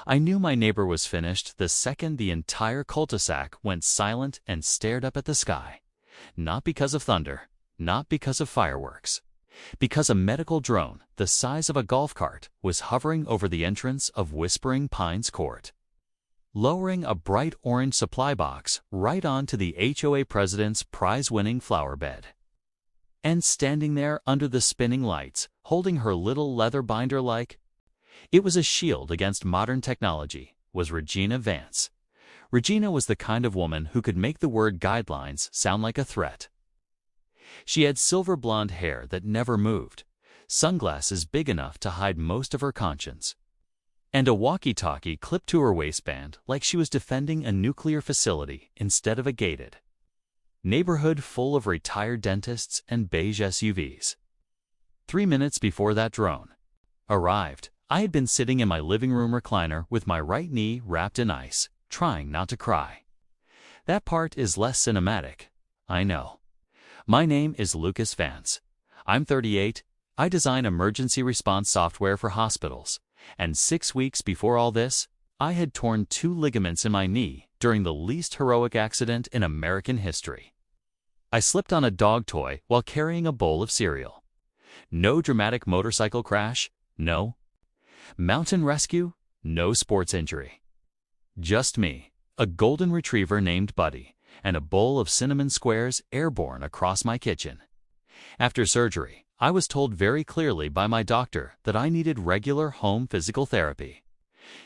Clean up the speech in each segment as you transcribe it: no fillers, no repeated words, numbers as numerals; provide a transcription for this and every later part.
I knew my neighbor was finished the second the entire cul-de-sac went silent and stared up at the sky. Not because of thunder, not because of fireworks. Because a medical drone, the size of a golf cart, was hovering over the entrance of Whispering Pines Court, lowering a bright orange supply box right onto the HOA president's prize-winning flower bed. And standing there under the spinning lights, holding her little leather binder like it was a shield against modern technology, was Regina Vance. Regina was the kind of woman who could make the word guidelines sound like a threat. She had silver blonde hair that never moved, sunglasses big enough to hide most of her conscience, and a walkie-talkie clipped to her waistband like she was defending a nuclear facility instead of a gated neighborhood full of retired dentists and beige SUVs. 3 minutes before that drone arrived, I had been sitting in my living room recliner with my right knee wrapped in ice, trying not to cry. That part is less cinematic, I know. My name is Lucas Vance. I'm 38, I design emergency response software for hospitals, and 6 weeks before all this, I had torn 2 ligaments in my knee during the least heroic accident in American history. I slipped on a dog toy while carrying a bowl of cereal. No dramatic motorcycle crash, no. Mountain rescue, no sports injury. Just me, a golden retriever named Buddy, and a bowl of cinnamon squares airborne across my kitchen. After surgery, I was told very clearly by my doctor that I needed regular home physical therapy.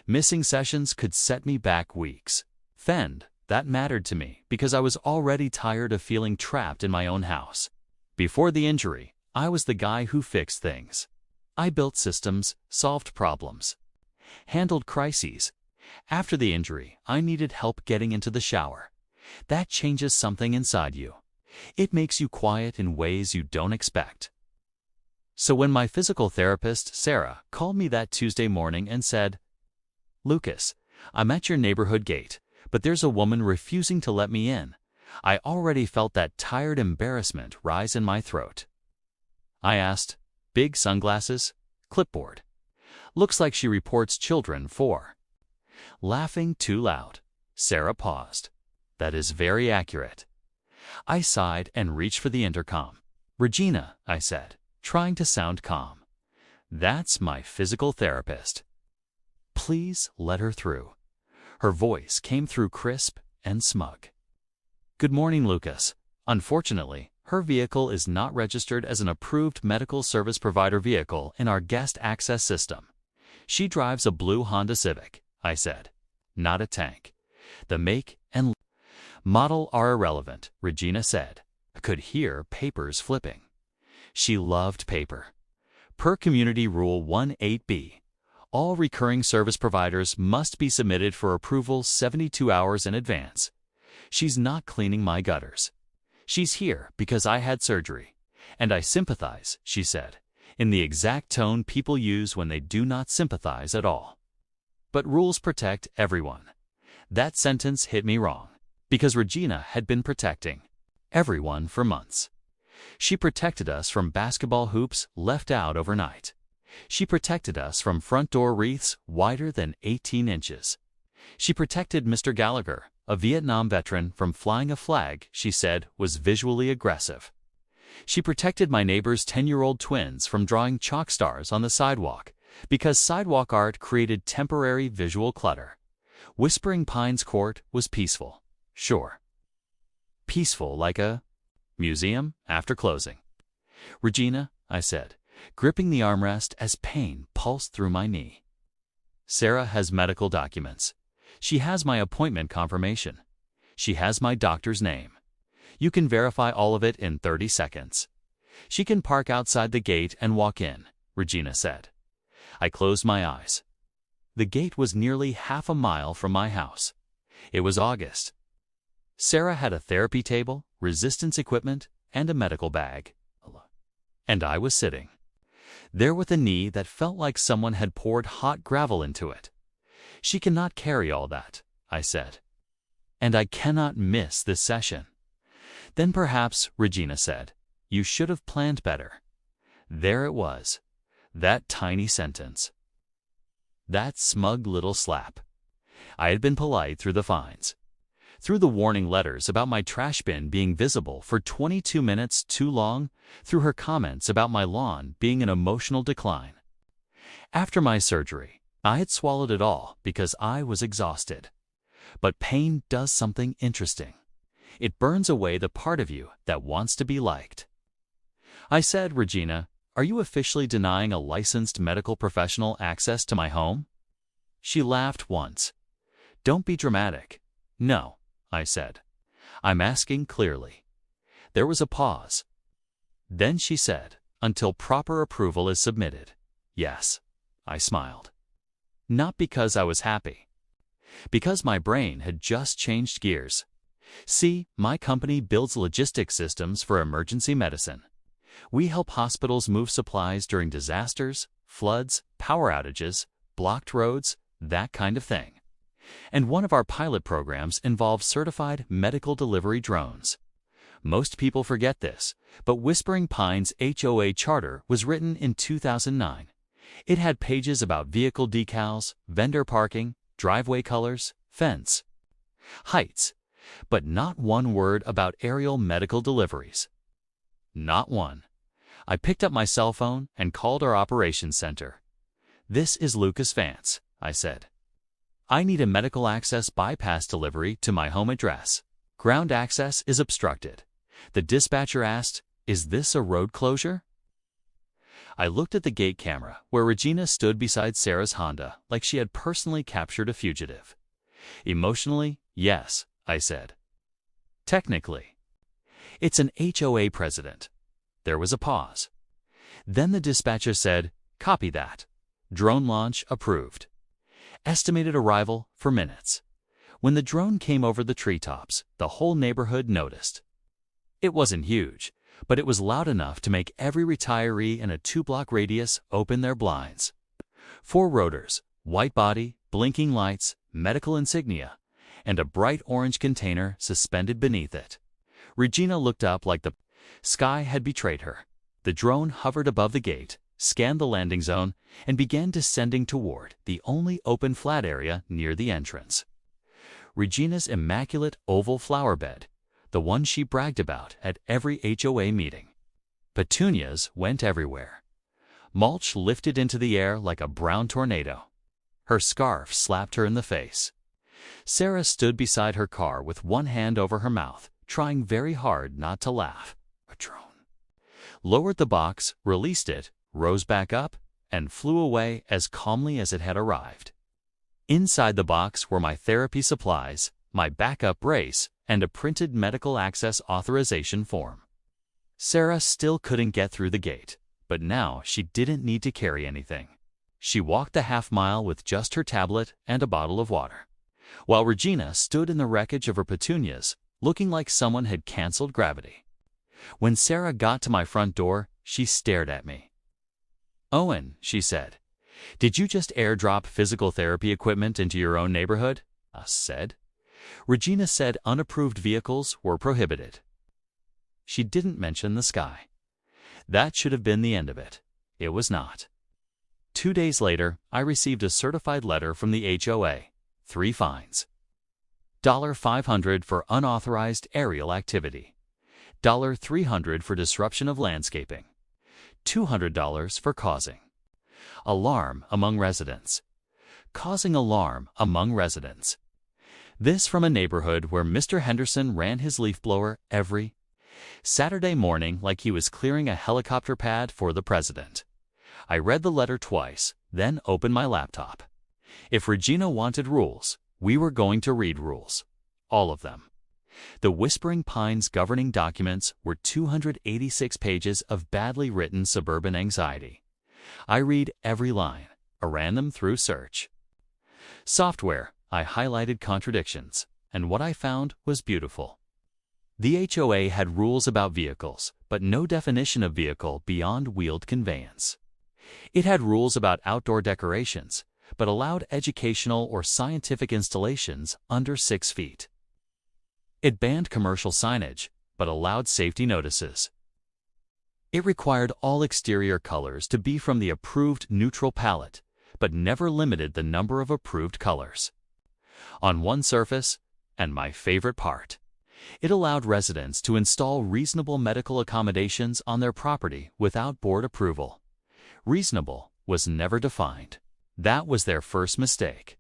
Missing sessions could set me back weeks. That mattered to me because I was already tired of feeling trapped in my own house. Before the injury, I was the guy who fixed things. I built systems, solved problems, handled crises. After the injury, I needed help getting into the shower. That changes something inside you. It makes you quiet in ways you don't expect. So when my physical therapist, Sarah, called me that Tuesday morning and said, "Lucas, I'm at your neighborhood gate, but there's a woman refusing to let me in," I already felt that tired embarrassment rise in my throat. I asked, "Big sunglasses? Clipboard. Looks like she reports children for." Laughing too loud, Sarah paused. "That is very accurate." I sighed and reached for the intercom. "Regina," I said, trying to sound calm. "That's my physical therapist. Please let her through." Her voice came through crisp and smug. "Good morning, Lucas. Unfortunately, her vehicle is not registered as an approved medical service provider vehicle in our guest access system. She drives a blue Honda Civic," I said. "Not a tank. The make and model are irrelevant," Regina said. I could hear papers flipping. She loved paper. Per Community Rule 18b, all recurring service providers must be submitted for approval 72 hours in advance. "She's not cleaning my gutters. She's here because I had surgery, and I sympathize," she said, in the exact tone people use when they do not sympathize at all. But rules protect everyone. That sentence hit me wrong, because Regina had been protecting everyone for months. She protected us from basketball hoops left out overnight. She protected us from front door wreaths wider than 18 inches. She protected Mr. Gallagher, a Vietnam veteran, from flying a flag she said was visually aggressive. She protected my neighbor's 10-year-old twins from drawing chalk stars on the sidewalk because sidewalk art created temporary visual clutter. Whispering Pines Court was peaceful, sure. Peaceful like a museum after closing. "Regina," I said, gripping the armrest as pain pulsed through my knee. "Sarah has medical documents. She has my appointment confirmation. She has my doctor's name. You can verify all of it in 30 seconds. She can park outside the gate and walk in," Regina said. I closed my eyes. The gate was nearly half a mile from my house. It was August. Sarah had a therapy table, resistance equipment, and a medical bag. And I was sitting there with a knee that felt like someone had poured hot gravel into it. "She cannot carry all that," I said. "And I cannot miss this session." "Then perhaps," Regina said, "you should have planned better." There it was, that tiny sentence. That smug little slap. I had been polite through the fines, through the warning letters about my trash bin being visible for 22 minutes too long, through her comments about my lawn being in emotional decline. After my surgery, I had swallowed it all because I was exhausted. But pain does something interesting. It burns away the part of you that wants to be liked. I said, "Regina, are you officially denying a licensed medical professional access to my home?" She laughed once. "Don't be dramatic." "No," I said. "I'm asking clearly." There was a pause. Then she said, "Until proper approval is submitted." "Yes." I smiled. Not because I was happy. Because my brain had just changed gears. See, my company builds logistics systems for emergency medicine. We help hospitals move supplies during disasters, floods, power outages, blocked roads, that kind of thing. And one of our pilot programs involves certified medical delivery drones. Most people forget this, but Whispering Pines' HOA charter was written in 2009. It had pages about vehicle decals, vendor parking, driveway colors, fence, heights, but not one word about aerial medical deliveries. Not one. I picked up my cell phone and called our operations center. "This is Lucas Vance," I said. "I need a medical access bypass delivery to my home address. Ground access is obstructed." The dispatcher asked, "Is this a road closure?" I looked at the gate camera where Regina stood beside Sarah's Honda like she had personally captured a fugitive. Emotionally, yes, I said. Technically. It's an HOA president. There was a pause. Then the dispatcher said, "Copy that. Drone launch approved. Estimated arrival for minutes." When the drone came over the treetops, the whole neighborhood noticed. It wasn't huge, but it was loud enough to make every retiree in a 2-block radius open their blinds. 4 rotors, white body, blinking lights, medical insignia, and a bright orange container suspended beneath it. Regina looked up like the sky had betrayed her. The drone hovered above the gate, scanned the landing zone, and began descending toward the only open flat area near the entrance. Regina's immaculate oval flower bed, the one she bragged about at every HOA meeting. Petunias went everywhere. Mulch lifted into the air like a brown tornado. Her scarf slapped her in the face. Sarah stood beside her car with one hand over her mouth, trying very hard not to laugh. A drone. Lowered the box, released it, rose back up, and flew away as calmly as it had arrived. Inside the box were my therapy supplies, my backup brace, and a printed medical access authorization form. Sarah still couldn't get through the gate, but now she didn't need to carry anything. She walked the half-mile with just her tablet and a bottle of water, while Regina stood in the wreckage of her petunias, looking like someone had canceled gravity. When Sarah got to my front door, she stared at me. "Owen," she said, "did you just airdrop physical therapy equipment into your own neighborhood?" I said. Regina said unapproved vehicles were prohibited. She didn't mention the sky. That should have been the end of it. It was not. 2 days later, I received a certified letter from the HOA. 3 fines. $500 for unauthorized aerial activity. $300 for disruption of landscaping. $200 for causing alarm among residents. Causing alarm among residents. This from a neighborhood where Mr. Henderson ran his leaf blower every Saturday morning like he was clearing a helicopter pad for the president. I read the letter twice, then opened my laptop. If Regina wanted rules, we were going to read rules. All of them. The Whispering Pines governing documents were 286 pages of badly written suburban anxiety. I read every line, a random through search. Software, I highlighted contradictions, and what I found was beautiful. The HOA had rules about vehicles, but no definition of vehicle beyond wheeled conveyance. It had rules about outdoor decorations, but allowed educational or scientific installations under 6 feet. It banned commercial signage, but allowed safety notices. It required all exterior colors to be from the approved neutral palette, but never limited the number of approved colors. On one surface, and my favorite part, it allowed residents to install reasonable medical accommodations on their property without board approval. Reasonable was never defined. That was their first mistake.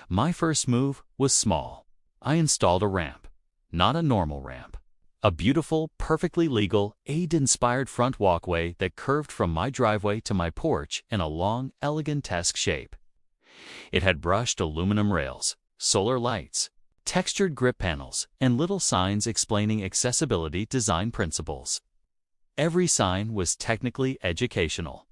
My first move was small. I installed a ramp, not a normal ramp. A beautiful, perfectly legal, AID-inspired front walkway that curved from my driveway to my porch in a long, elegant-esque shape. It had brushed aluminum rails, solar lights, textured grip panels, and little signs explaining accessibility design principles. Every sign was technically educational.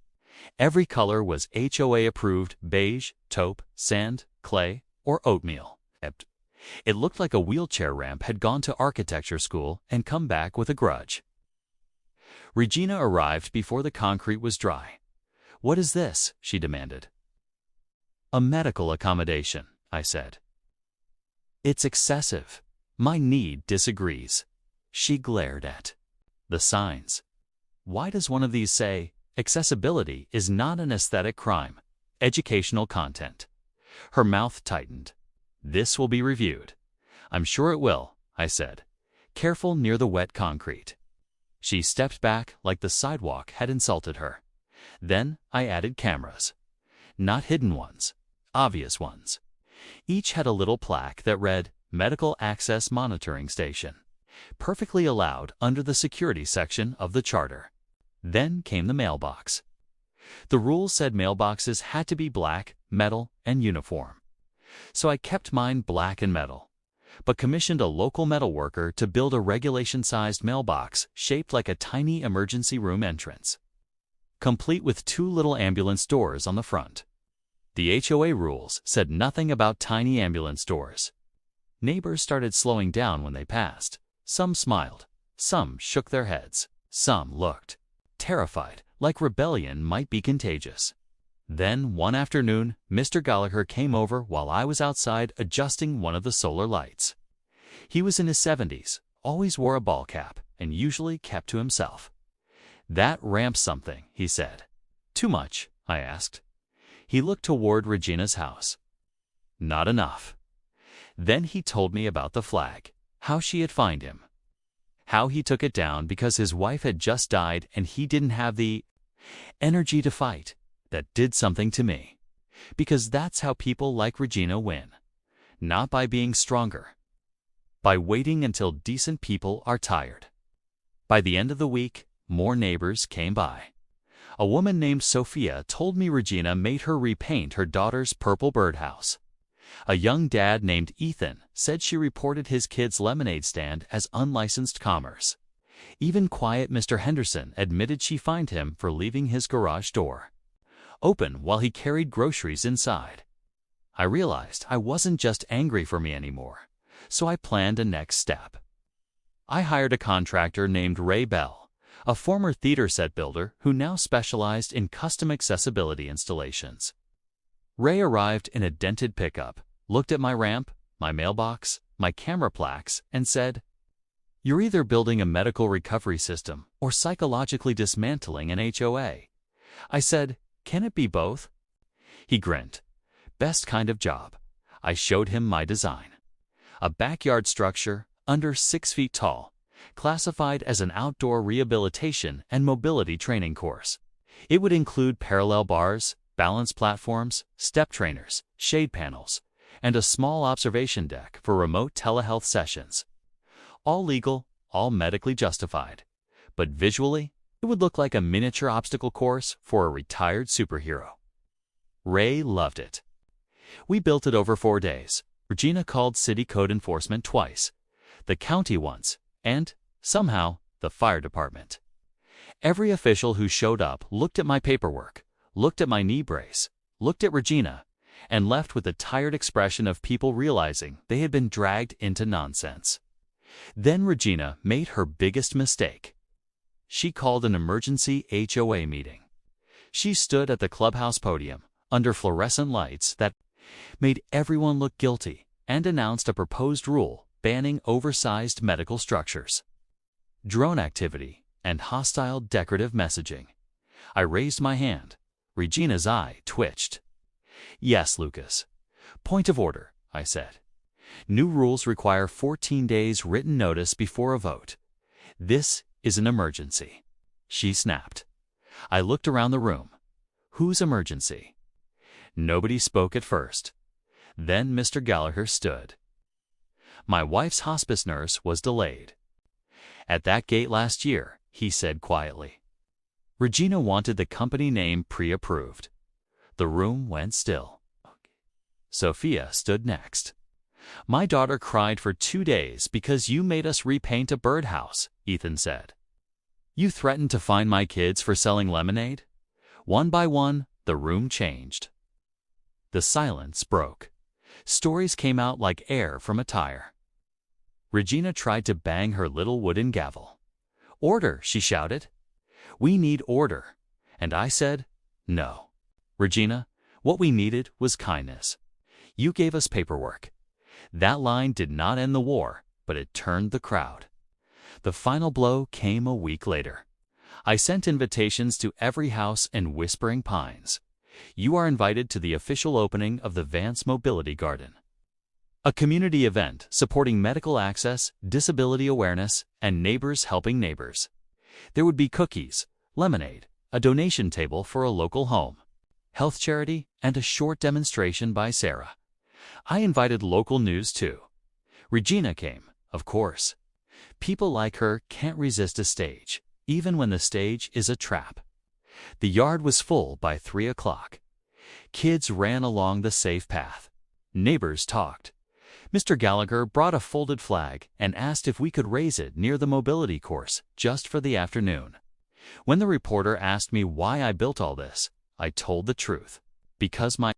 Every color was HOA-approved beige, taupe, sand, clay, or oatmeal. It looked like a wheelchair ramp had gone to architecture school and come back with a grudge. Regina arrived before the concrete was dry. "What is this?" she demanded. "A medical accommodation," I said. "It's excessive. My need disagrees." She glared at the signs. "Why does one of these say, 'Accessibility is not an aesthetic crime, educational content'?" Her mouth tightened. "This will be reviewed." "I'm sure it will," I said, careful near the wet concrete. She stepped back like the sidewalk had insulted her. Then I added cameras. Not hidden ones, obvious ones. Each had a little plaque that read, "Medical Access Monitoring Station," perfectly allowed under the security section of the charter. Then came the mailbox. The rules said mailboxes had to be black, metal, and uniform. So I kept mine black and metal, but commissioned a local metal worker to build a regulation-sized mailbox shaped like a tiny emergency room entrance, complete with 2 little ambulance doors on the front. The HOA rules said nothing about tiny ambulance doors. Neighbors started slowing down when they passed. Some smiled, some shook their heads, some looked terrified, like rebellion might be contagious. Then, one afternoon, Mr. Gallagher came over while I was outside adjusting one of the solar lights. He was in his 70s, always wore a ball cap, and usually kept to himself. "That ramp's something," he said. "Too much?" I asked. He looked toward Regina's house. "Not enough." Then he told me about the flag, how she had fined him, how he took it down because his wife had just died and he didn't have the energy to fight. That did something to me, because that's how people like Regina win. Not by being stronger, by waiting until decent people are tired. By the end of the week, more neighbors came by. A woman named Sophia told me Regina made her repaint her daughter's purple birdhouse. A young dad named Ethan said she reported his kid's lemonade stand as unlicensed commerce. Even quiet Mr. Henderson admitted she fined him for leaving his garage door open while he carried groceries inside. I realized I wasn't just angry for me anymore, so I planned a next step. I hired a contractor named Ray Bell, a former theater set builder who now specialized in custom accessibility installations. Ray arrived in a dented pickup, looked at my ramp, my mailbox, my camera plaques, and said, "You're either building a medical recovery system or psychologically dismantling an HOA." I said, "Can it be both?" He grinned. "Best kind of job." I showed him my design. A backyard structure, under 6 feet tall, classified as an outdoor rehabilitation and mobility training course. It would include parallel bars, balance platforms, step trainers, shade panels, and a small observation deck for remote telehealth sessions. All legal, all medically justified. But visually, it would look like a miniature obstacle course for a retired superhero. Ray loved it. We built it over 4 days. Regina called city code enforcement twice, the county once, and, somehow, the fire department. Every official who showed up looked at my paperwork, looked at my knee brace, looked at Regina, and left with a tired expression of people realizing they had been dragged into nonsense. Then Regina made her biggest mistake. She called an emergency HOA meeting. She stood at the clubhouse podium, under fluorescent lights that made everyone look guilty, and announced a proposed rule banning oversized medical structures, drone activity, and hostile decorative messaging. I raised my hand. Regina's eye twitched. Yes, Lucas. Point of order, I said. New rules require 14 days written notice before a vote. This is an emergency. She snapped. I looked around the room. Whose emergency? Nobody spoke at first. Then Mr. Gallagher stood. My wife's hospice nurse was delayed. At that gate last year, he said quietly. Regina wanted the company name pre-approved. The room went still. Sophia stood next. My daughter cried for 2 days because you made us repaint a birdhouse, Ethan said. You threatened to fine my kids for selling lemonade? One by one, the room changed. The silence broke. Stories came out like air from a tire. Regina tried to bang her little wooden gavel. Order, she shouted. We need order. And I said, no. Regina, what we needed was kindness. You gave us paperwork. That line did not end the war, but it turned the crowd. The final blow came a week later. I sent invitations to every house in Whispering Pines. You are invited to the official opening of the Vance Mobility Garden, a community event supporting medical access, disability awareness, and neighbors helping neighbors. There would be cookies, lemonade, a donation table for a local home, health charity, and a short demonstration by Sarah. I invited local news too. Regina came, of course. People like her can't resist a stage, even when the stage is a trap. The yard was full by 3 o'clock. Kids ran along the safe path. Neighbors talked. Mr. Gallagher brought a folded flag and asked if we could raise it near the mobility course just for the afternoon. When the reporter asked me why I built all this, I told the truth. Because my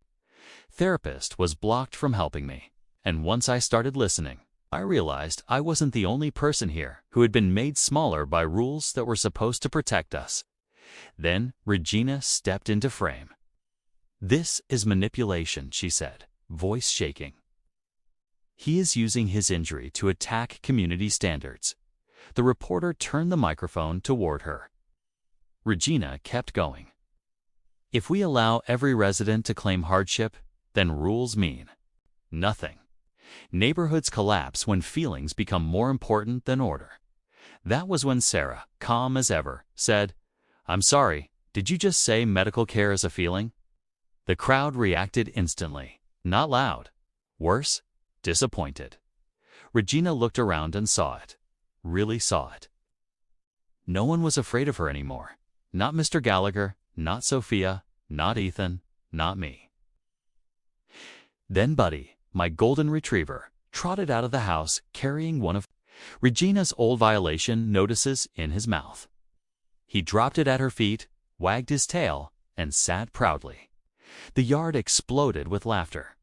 therapist was blocked from helping me. And once I started listening, I realized I wasn't the only person here who had been made smaller by rules that were supposed to protect us. Then Regina stepped into frame. This is manipulation, she said, voice shaking. He is using his injury to attack community standards. The reporter turned the microphone toward her. Regina kept going. If we allow every resident to claim hardship, then rules mean nothing. Neighborhoods collapse when feelings become more important than order. That was when Sarah, calm as ever, said, I'm sorry, did you just say medical care is a feeling? The crowd reacted instantly, not loud. Worse, disappointed. Regina looked around and saw it, really saw it. No one was afraid of her anymore. Not Mr. Gallagher, not Sophia, not Ethan, not me. Then Buddy, my golden retriever, trotted out of the house carrying one of Regina's old violation notices in his mouth. He dropped it at her feet, wagged his tail, and sat proudly. The yard exploded with laughter.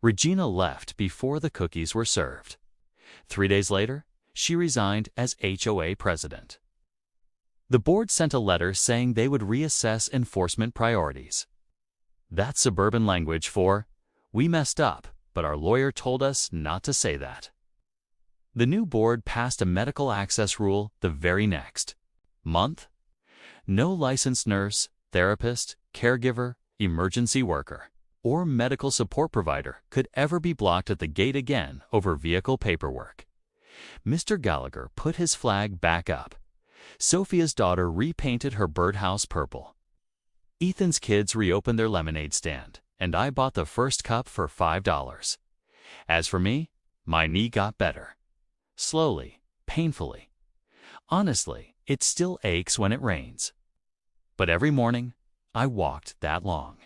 Regina left before the cookies were served. 3 days later, she resigned as HOA president. The board sent a letter saying they would reassess enforcement priorities. That's suburban language for, we messed up, but our lawyer told us not to say that. The new board passed a medical access rule the very next month. No licensed nurse, therapist, caregiver, emergency worker, or medical support provider could ever be blocked at the gate again over vehicle paperwork. Mr. Gallagher put his flag back up. Sophia's daughter repainted her birdhouse purple. Ethan's kids reopened their lemonade stand, and I bought the first cup for $5. As for me, my knee got better. Slowly, painfully. Honestly, it still aches when it rains. But every morning, I walked that long.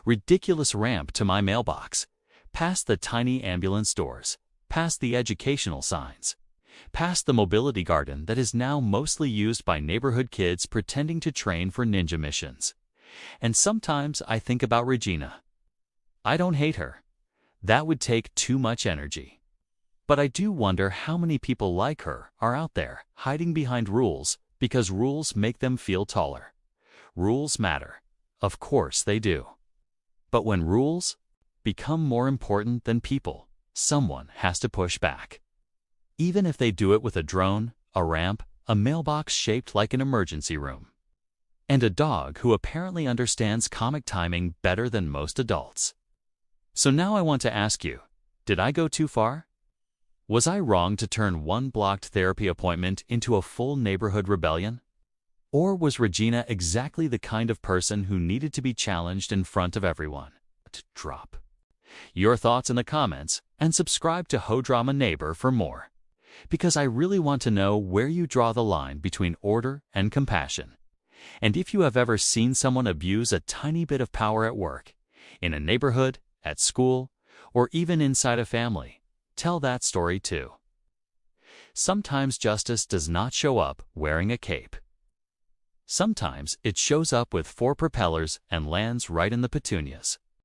Ridiculous ramp to my mailbox, past the tiny ambulance doors, past the educational signs, past the mobility garden that is now mostly used by neighborhood kids pretending to train for ninja missions. And sometimes I think about Regina. I don't hate her. That would take too much energy. But I do wonder how many people like her are out there hiding behind rules because rules make them feel taller. Rules matter. Of course they do. But when rules become more important than people, someone has to push back. Even if they do it with a drone, a ramp, a mailbox shaped like an emergency room. and a dog who apparently understands comic timing better than most adults. So now I want to ask you, did I go too far? Was I wrong to turn one blocked therapy appointment into a full neighborhood rebellion? Or was Regina exactly the kind of person who needed to be challenged in front of everyone? Drop your thoughts in the comments and subscribe to HOA Neighbor for more, because I really want to know where you draw the line between order and compassion. And if you have ever seen someone abuse a tiny bit of power at work, in a neighborhood, at school, or even inside a family, tell that story too. Sometimes justice does not show up wearing a cape. Sometimes it shows up with 4 propellers and lands right in the petunias.